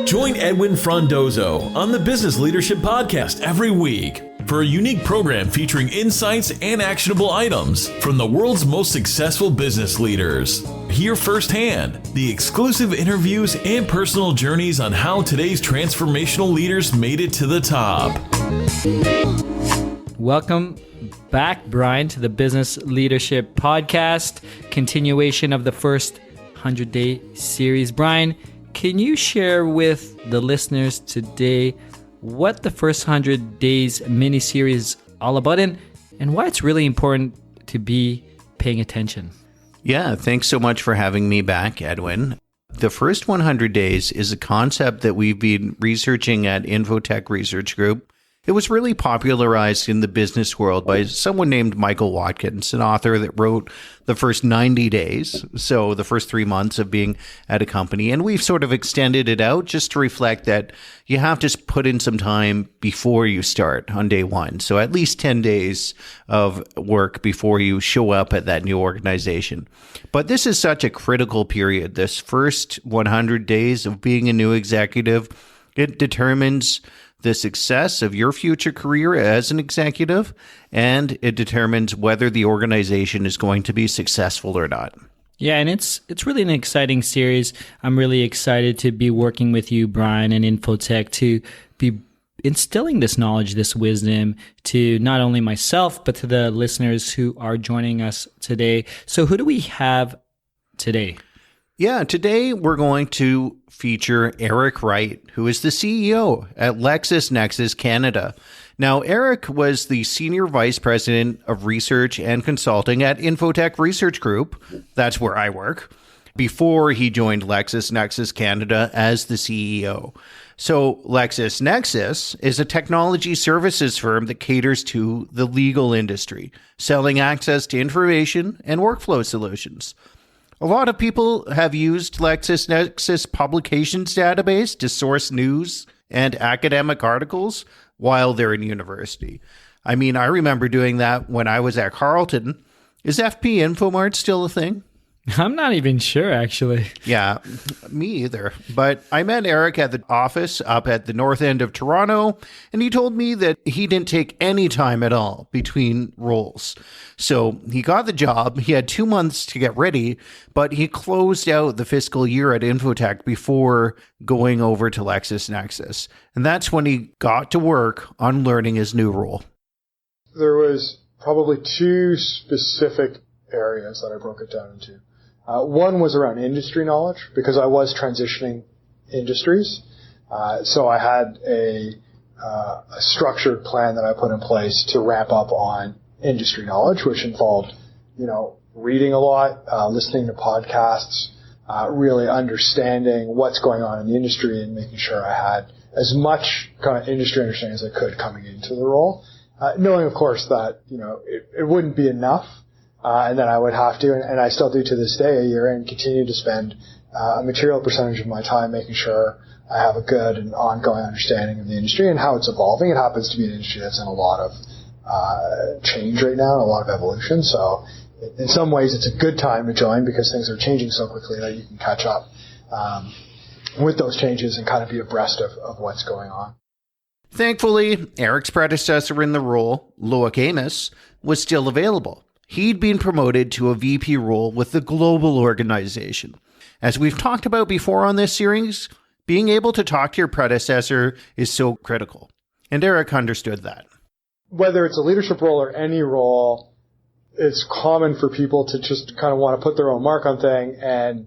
Join Edwin Frondozo on the Business Leadership Podcast every week for a unique program featuring insights and actionable items from the world's most successful business leaders. Hear firsthand the exclusive interviews and personal journeys on how today's transformational leaders made it to the top. Welcome back, Brian, to the Business Leadership Podcast, continuation of the first 100-day series. Brian, can you share with the listeners today what the first 100 days mini-series is all about and why it's really important to be paying attention? Yeah, thanks so much for having me back, Edwin. The first 100 days is a concept that we've been researching at Infotech Research Group. It was really popularized in the business world by someone named Michael Watkins, an author that wrote the first 90 days, so the first 3 months of being at a company. And we've sort of extended it out just to reflect that you have to put in some time before you start on day one. So at least 10 days of work before you show up at that new organization. But this is such a critical period. This first 100 days of being a new executive, it determines the success of your future career as an executive, and it determines whether the organization is going to be successful or not. Yeah, and it's really an exciting series. I'm really excited to be working with you, Brian, and Infotech to be instilling this knowledge, this wisdom to not only myself, but to the listeners who are joining us today. So who do we have today? Yeah, today we're going to feature Eric Wright, who is the CEO at LexisNexis Canada. Now, Eric was the Senior Vice President of Research and Consulting at Infotech Research Group. That's where I work, before he joined LexisNexis Canada as the CEO. So LexisNexis is a technology services firm that caters to the legal industry, selling access to information and workflow solutions. A lot of people have used LexisNexis Publications database to source news and academic articles while they're in university. I mean, I remember doing that when I was at Carleton. Is FP Infomart still a thing? I'm not even sure, actually. Yeah, me either. But I met Eric at the office up at the north end of Toronto, and he told me that he didn't take any time at all between roles. So he got the job. He had 2 months to get ready, but he closed out the fiscal year at Infotech before going over to LexisNexis. And that's when he got to work on learning his new role. There was probably two specific areas that I broke it down into. One was around industry knowledge, because I was transitioning industries. So I had a structured plan that I put in place to ramp up on industry knowledge, which involved, reading a lot, listening to podcasts, really understanding what's going on in the industry and making sure I had as much kind of industry understanding as I could coming into the role. Knowing, of course, that, it wouldn't be enough. And then I would have to, and I still do to this day, a year in, continue to spend a material percentage of my time making sure I have a good and ongoing understanding of the industry and how it's evolving. It happens to be an industry that's in a lot of change right now and a lot of evolution. So in some ways, it's a good time to join because things are changing so quickly that you can catch up with those changes and kind of be abreast of what's going on. Thankfully, Eric's predecessor in the role, Loic Amos, was still available. He'd been promoted to a VP role with the global organization. As we've talked about before on this series, being able to talk to your predecessor is so critical. And Eric understood that. Whether it's a leadership role or any role, it's common for people to just kind of want to put their own mark on thing and,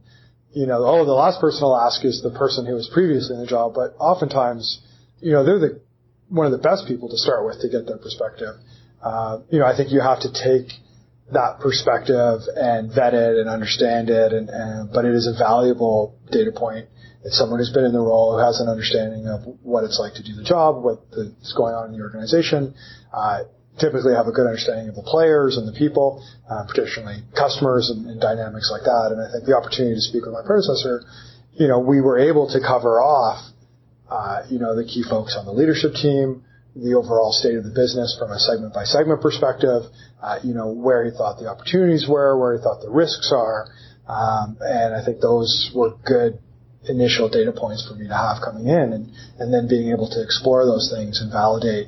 the last person I'll ask is the person who was previously in the job. But oftentimes, they're one of the best people to start with to get their perspective. I think you have to take that perspective and vet it and understand it, but it is a valuable data point. It's someone who's been in the role, who has an understanding of what it's like to do the job, what's going on in the organization, typically have a good understanding of the players and the people, particularly customers and dynamics like that. And I think the opportunity to speak with my predecessor, we were able to cover off, the key folks on the leadership team, the overall state of the business from a segment-by-segment perspective, where he thought the opportunities were, where he thought the risks are. And I think those were good initial data points for me to have coming in, and then being able to explore those things and validate,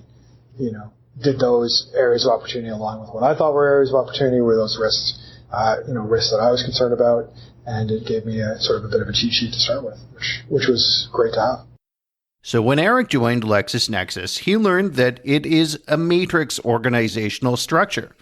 did those areas of opportunity align with what I thought were areas of opportunity, were those risks, risks that I was concerned about, and it gave me a sort of a bit of a cheat sheet to start with, which was great to have. So when Eric joined LexisNexis, he learned that it is a matrix organizational structure.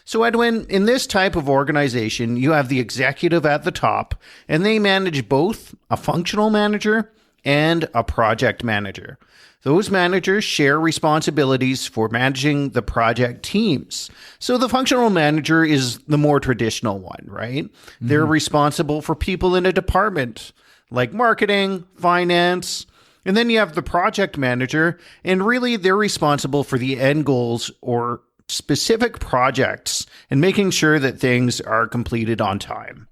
So Edwin, in this type of organization, you have the executive at the top, and they manage both a functional manager and a project manager. Those managers share responsibilities for managing the project teams. So the functional manager is the more traditional one, right? Mm-hmm. They're responsible for people in a department like marketing, finance, and then you have the project manager, and really they're responsible for the end goals or specific projects and making sure that things are completed on time.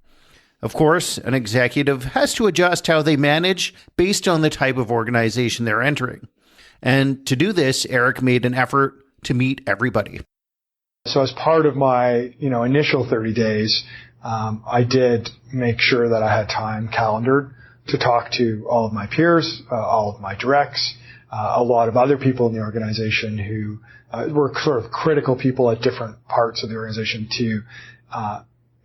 Of course, an executive has to adjust how they manage based on the type of organization they're entering. And to do this, Eric made an effort to meet everybody. So as part of my, initial 30 days, I did make sure that I had time calendared to talk to all of my peers, all of my directs, a lot of other people in the organization who were sort of critical people at different parts of the organization to,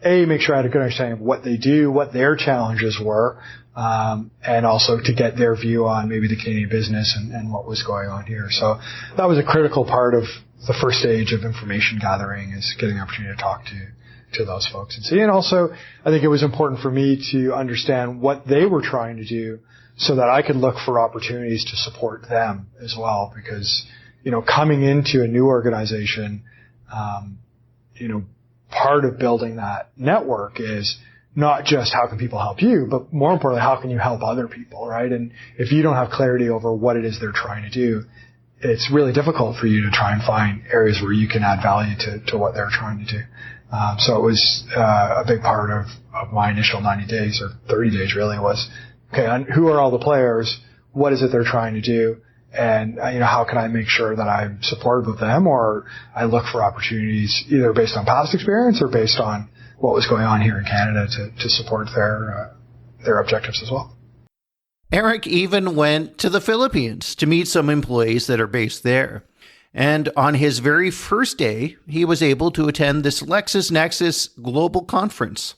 make sure I had a good understanding of what they do, what their challenges were, and also to get their view on maybe the Canadian business and what was going on here. So that was a critical part of the first stage of information gathering, is getting the opportunity to talk to those folks and see. And also, I think it was important for me to understand what they were trying to do so that I could look for opportunities to support them as well. Because, coming into a new organization, part of building that network is not just how can people help you, but more importantly, how can you help other people, right? And if you don't have clarity over what it is they're trying to do, it's really difficult for you to try and find areas where you can add value to what they're trying to do. So it was a big part of my initial 90 days or 30 days really was, okay, who are all the players? What is it they're trying to do? And, how can I make sure that I'm supportive of them, or I look for opportunities either based on past experience or based on what was going on here in Canada to support their objectives as well. Eric even went to the Philippines to meet some employees that are based there. And on his very first day, he was able to attend this LexisNexis Global Conference.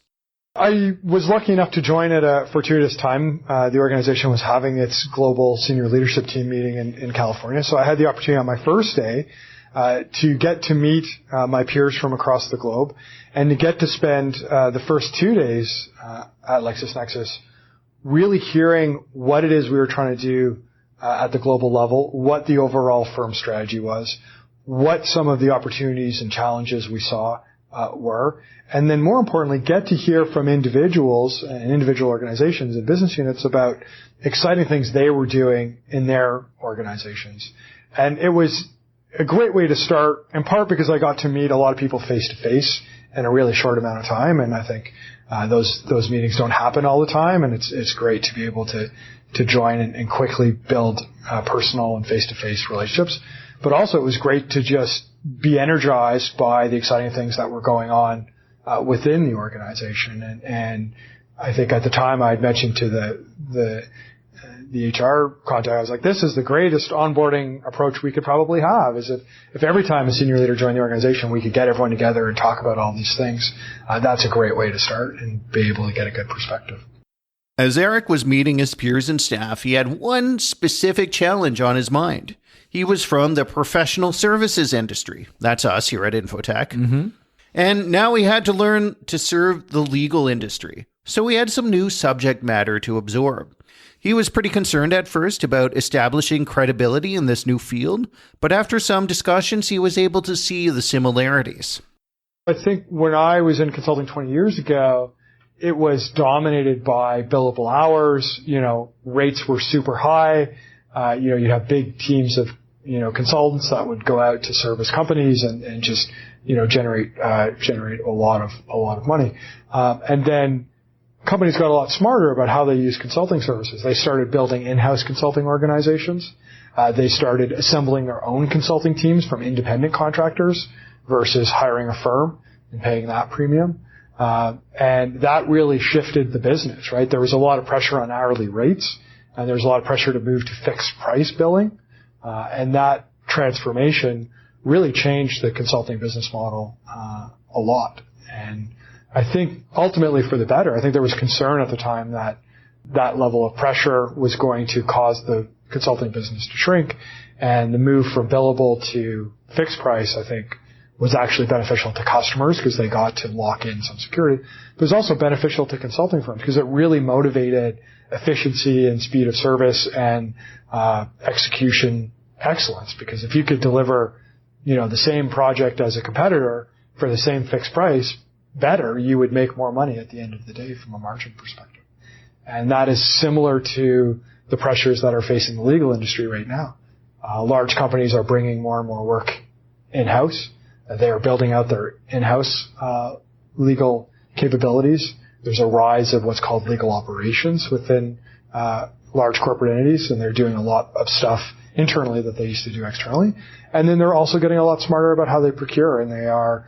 I was lucky enough to join at a fortuitous time. The organization was having its global senior leadership team meeting in California. So I had the opportunity on my first day to get to meet my peers from across the globe and to get to spend the first 2 days at LexisNexis really hearing what it is we were trying to do at the global level, what the overall firm strategy was, what some of the opportunities and challenges we saw were, and then more importantly, get to hear from individuals and individual organizations and business units about exciting things they were doing in their organizations. And it was a great way to start, in part because I got to meet a lot of people face to face in a really short amount of time, and I think those meetings don't happen all the time, and it's great to be able to join and quickly build personal and face-to-face relationships. But also it was great to just be energized by the exciting things that were going on within the organization. And I think at the time I had mentioned to the HR contact, I was like, this is the greatest onboarding approach we could probably have, is if every time a senior leader joined the organization, we could get everyone together and talk about all these things. That's a great way to start and be able to get a good perspective. As Eric was meeting his peers and staff, he had one specific challenge on his mind. He was from the professional services industry. That's us here at Infotech. Mm-hmm. And now he had to learn to serve the legal industry. So he had some new subject matter to absorb. He was pretty concerned at first about establishing credibility in this new field, but after some discussions, he was able to see the similarities. I think when I was in consulting 20 years ago, it was dominated by billable hours. Rates were super high. You'd have big teams of, consultants that would go out to service companies and just, generate a lot of money. And then companies got a lot smarter about how they use consulting services. They started building in-house consulting organizations. They started assembling their own consulting teams from independent contractors versus hiring a firm and paying that premium. And that really shifted the business, right? There was a lot of pressure on hourly rates, and there was a lot of pressure to move to fixed price billing. And that transformation really changed the consulting business model a lot. And I think ultimately for the better. I think there was concern at the time that that level of pressure was going to cause the consulting business to shrink, and the move from billable to fixed price, I think, was actually beneficial to customers because they got to lock in some security. But it was also beneficial to consulting firms because it really motivated efficiency and speed of service and execution excellence. Because if you could deliver, the same project as a competitor for the same fixed price better, you would make more money at the end of the day from a margin perspective. And that is similar to the pressures that are facing the legal industry right now. Large companies are bringing more and more work in-house. They are building out their in-house legal capabilities. There's a rise of what's called legal operations within large corporate entities, and they're doing a lot of stuff internally that they used to do externally. And then they're also getting a lot smarter about how they procure, and they are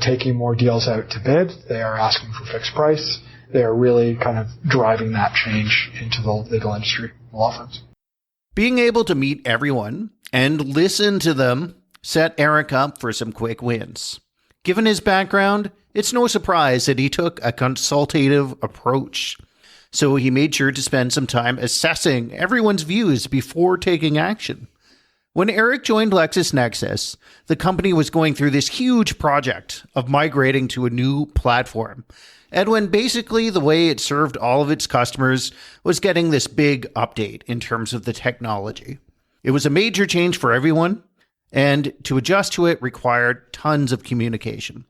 taking more deals out to bid. They are asking for fixed price. They are really kind of driving that change into the legal industry, law firms. Being able to meet everyone and listen to them set Eric up for some quick wins. Given his background, it's no surprise that he took a consultative approach. So he made sure to spend some time assessing everyone's views before taking action. When Eric joined LexisNexis, the company was going through this huge project of migrating to a new platform. Edwin, basically the way it served all of its customers was getting this big update in terms of the technology. It was a major change for everyone, and to adjust to it required tons of communication.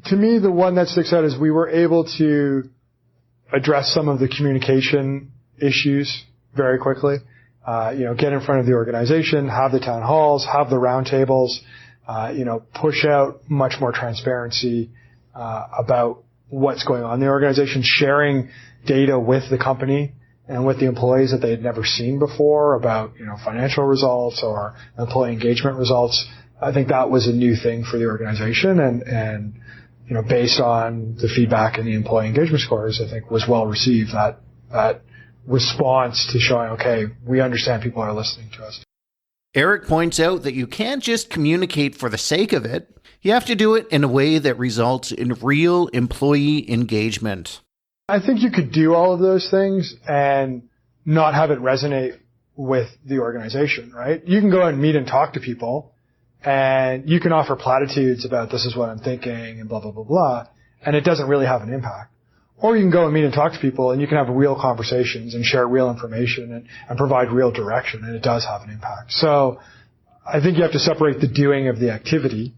To me, the one that sticks out is we were able to address some of the communication issues very quickly. Get in front of the organization, have the town halls, have the roundtables, push out much more transparency about what's going on in the organization, sharing data with the company and with the employees that they had never seen before about, financial results or employee engagement results. I think that was a new thing for the organization, and based on the feedback and the employee engagement scores, I think was well received. That response to showing, okay, we understand people are listening to us. Eric points out that you can't just communicate for the sake of it. You have to do it in a way that results in real employee engagement. I think you could do all of those things and not have it resonate with the organization, right? You can go and meet and talk to people, and you can offer platitudes about this is what I'm thinking and blah, blah, blah, blah, and it doesn't really have an impact. Or you can go and meet and talk to people, and you can have real conversations and share real information and provide real direction, and it does have an impact. So I think you have to separate the doing of the activity,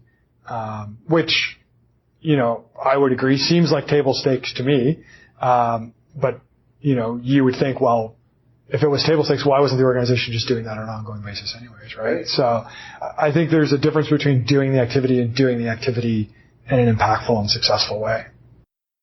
which, I would agree seems like table stakes to me. But you would think, well, if it was table stakes, why wasn't the organization just doing that on an ongoing basis anyways, right? So I think there's a difference between doing the activity and doing the activity in an impactful and successful way.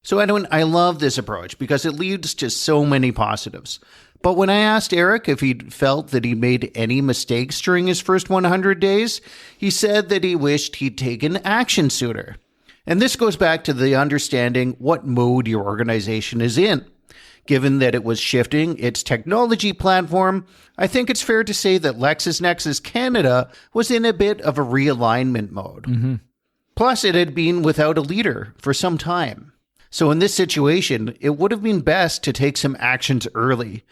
So Edwin, I love this approach because it leads to so many positives. But when I asked Eric if he felt that he made any mistakes during his first 100 days, he said that he wished he'd taken action sooner. And this goes back to the understanding what mode your organization is in. Given that it was shifting its technology platform, I think it's fair to say that LexisNexis Canada was in a bit of a realignment mode. Mm-hmm. Plus, it had been without a leader for some time. So in this situation, it would have been best to take some actions early.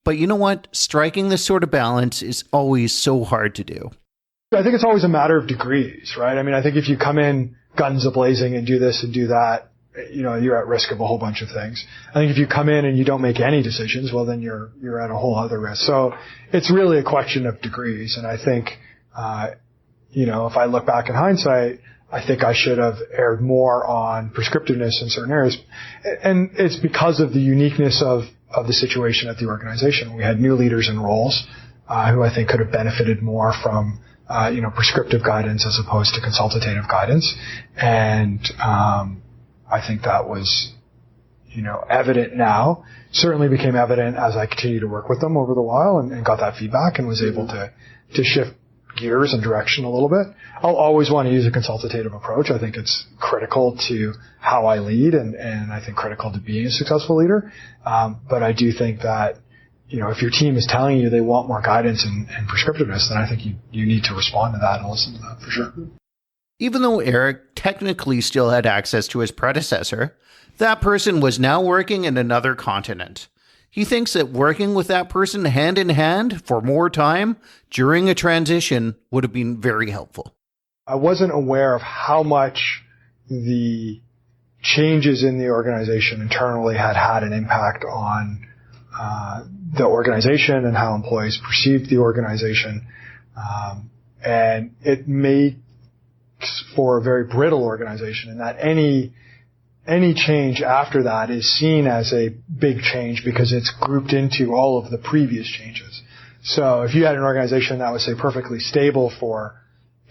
But you know what? Striking this sort of balance is always so hard to do. I think it's always a matter of degrees, right? I mean, I think if you come in guns a-blazing and do this and do that, you're at risk of a whole bunch of things. I think if you come in and you don't make any decisions, well, then you're at a whole other risk. So it's really a question of degrees. And I think, if I look back in hindsight, I think I should have erred more on prescriptiveness in certain areas. And it's because of the uniqueness of the situation at the organization. We had new leaders in roles, who I think could have benefited more from, prescriptive guidance as opposed to consultative guidance. And, I think that was, evident now. Certainly became evident as I continued to work with them over the while and got that feedback and was able to shift gears and direction a little bit. I'll always want to use a consultative approach. I think it's critical to how I lead and I think critical to being a successful leader. But I do think that, if your team is telling you they want more guidance and prescriptiveness, then I think you need to respond to that and listen to that for sure. Even though Eric technically still had access to his predecessor, that person was now working in another continent. He thinks that working with that person hand in hand for more time during a transition would have been very helpful. I wasn't aware of how much the changes in the organization internally had an impact on the organization and how employees perceived the organization. And it made for a very brittle organization, and that any change after that is seen as a big change because it's grouped into all of the previous changes. So if you had an organization that was, say, perfectly stable for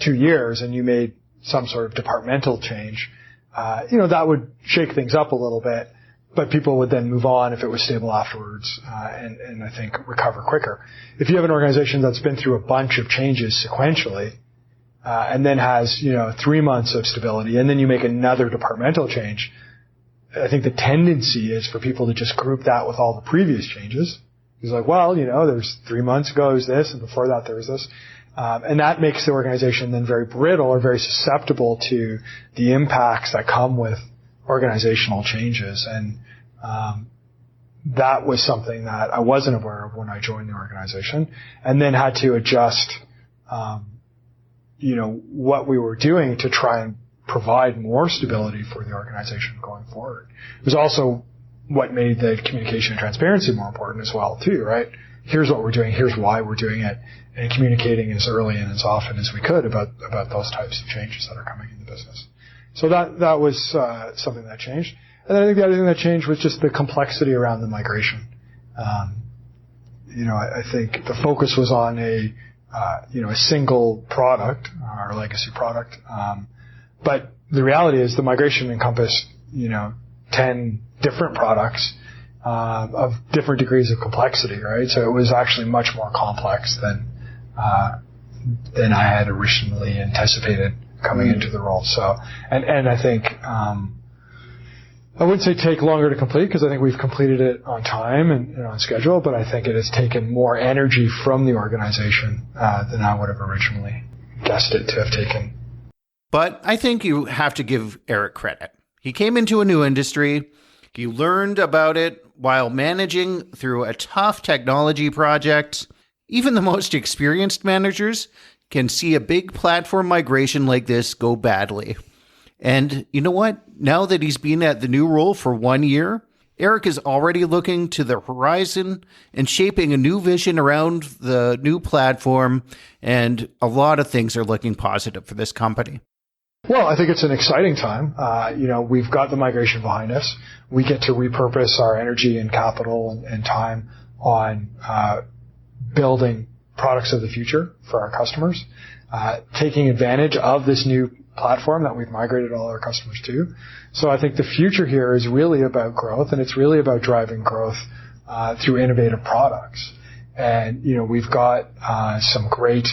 2 years and you made some sort of departmental change, that would shake things up a little bit, but people would then move on if it was stable afterwards, and I think recover quicker. If you have an organization that's been through a bunch of changes sequentially, and then has, 3 months of stability, and then you make another departmental change, I think the tendency is for people to just group that with all the previous changes. It's like, well, there's 3 months ago is this, and before that there was this. And that makes the organization then very brittle or very susceptible to the impacts that come with organizational changes. And that was something that I wasn't aware of when I joined the organization, and then had to adjust what we were doing to try and provide more stability for the organization going forward. It was also what made the communication and transparency more important as well, too, right? Here's what we're doing, here's why we're doing it, and communicating as early and as often as we could about those types of changes that are coming in the business. So that was something that changed. And then I think the other thing that changed was just the complexity around the migration. I think the focus was on a single product, our legacy product. But the reality is the migration encompassed, 10 different products, of different degrees of complexity, right? So it was actually much more complex than I had originally anticipated coming into the role. So, and I think, I wouldn't say take longer to complete, because I think we've completed it on time and on schedule, but I think it has taken more energy from the organization than I would have originally guessed it to have taken. But I think you have to give Eric credit. He came into a new industry. He learned about it while managing through a tough technology project. Even the most experienced managers can see a big platform migration like this go badly. And you know what? Now that he's been at the new role for 1 year, Eric is already looking to the horizon and shaping a new vision around the new platform, and a lot of things are looking positive for this company. Well, I think it's an exciting time. We've got the migration behind us. We get to repurpose our energy and capital and time on building products of the future for our customers, taking advantage of this new platform that we've migrated all our customers to. So I think the future here is really about growth, and it's really about driving growth through innovative products. And, we've got some great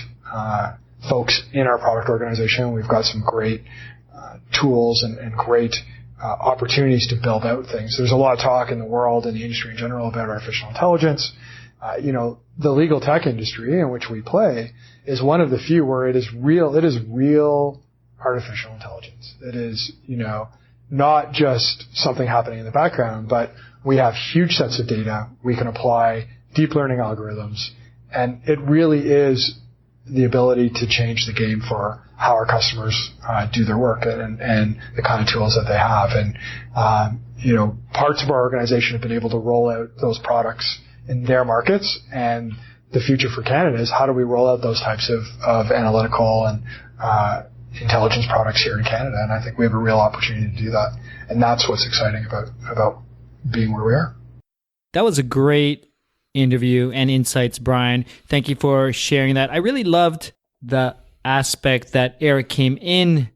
folks in our product organization. We've got some great tools and great opportunities to build out things. There's a lot of talk in the world and the industry in general about artificial intelligence. The legal tech industry in which we play is one of the few where it is real artificial intelligence. It is, not just something happening in the background, but we have huge sets of data. We can apply deep learning algorithms, and it really is the ability to change the game for how our customers do their work and the kind of tools that they have. And, parts of our organization have been able to roll out those products in their markets, and the future for Canada is how do we roll out those types of analytical and intelligence products here in Canada. And I think we have a real opportunity to do that. And that's what's exciting about being where we are. That was a great interview and insights, Brian. Thank you for sharing that. I really loved the aspect that Eric came in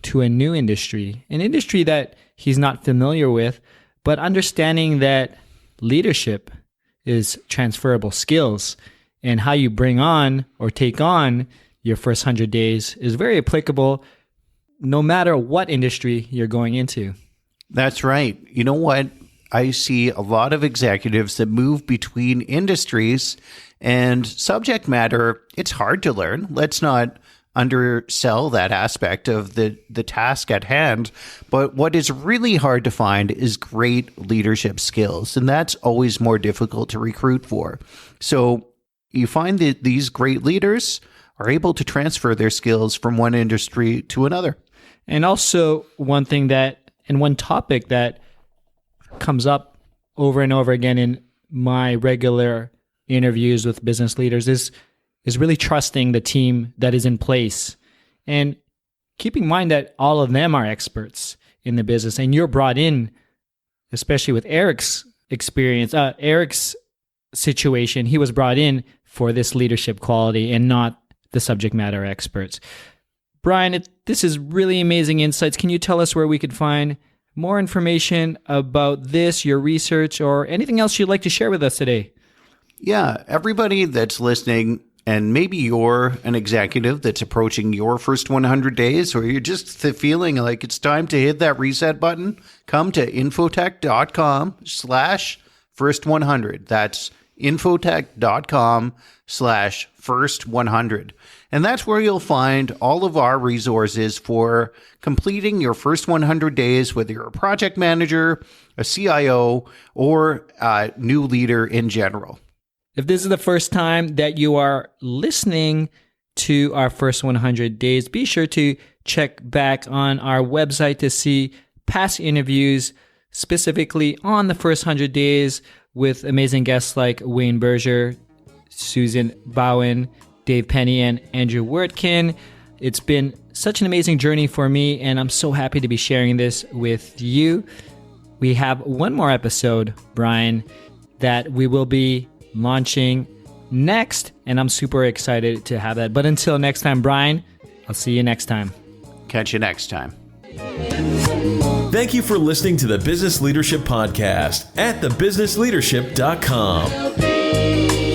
to a new industry, an industry that he's not familiar with, but understanding that leadership is transferable skills, and how you bring on or take on your first 100 days is very applicable no matter what industry you're going into. That's right. You know what? I see a lot of executives that move between industries and subject matter. It's hard to learn. Let's not undersell that aspect of the task at hand. But what is really hard to find is great leadership skills. And that's always more difficult to recruit for. So you find that these great leaders are able to transfer their skills from one industry to another. And also one topic that comes up over and over again in my regular interviews with business leaders is really trusting the team that is in place and keeping in mind that all of them are experts in the business. And you're brought in, especially with Eric's experience, Eric's situation, he was brought in for this leadership quality and not the subject matter experts. Brian, this is really amazing insights. Can you tell us where we could find more information about this, your research, or anything else you'd like to share with us today? Yeah, everybody that's listening, and maybe you're an executive that's approaching your first 100 days, or you're just feeling like it's time to hit that reset button, come to infotech.com/first100. That's infotech.com/first100. And that's where you'll find all of our resources for completing your first 100 days, whether you're a project manager, a CIO, or a new leader in general. If this is the first time that you are listening to our first 100 days, be sure to check back on our website to see past interviews specifically on the first 100 days with amazing guests like Wayne Berger, Susan Bowen, Dave Penny, and Andrew Wertkin. It's been such an amazing journey for me, and I'm so happy to be sharing this with you. We have one more episode, Brian, that we will be launching next, and I'm super excited to have that. But until next time, Brian, I'll see you next time. Catch you next time. Thank you for listening to the Business Leadership Podcast at thebusinessleadership.com.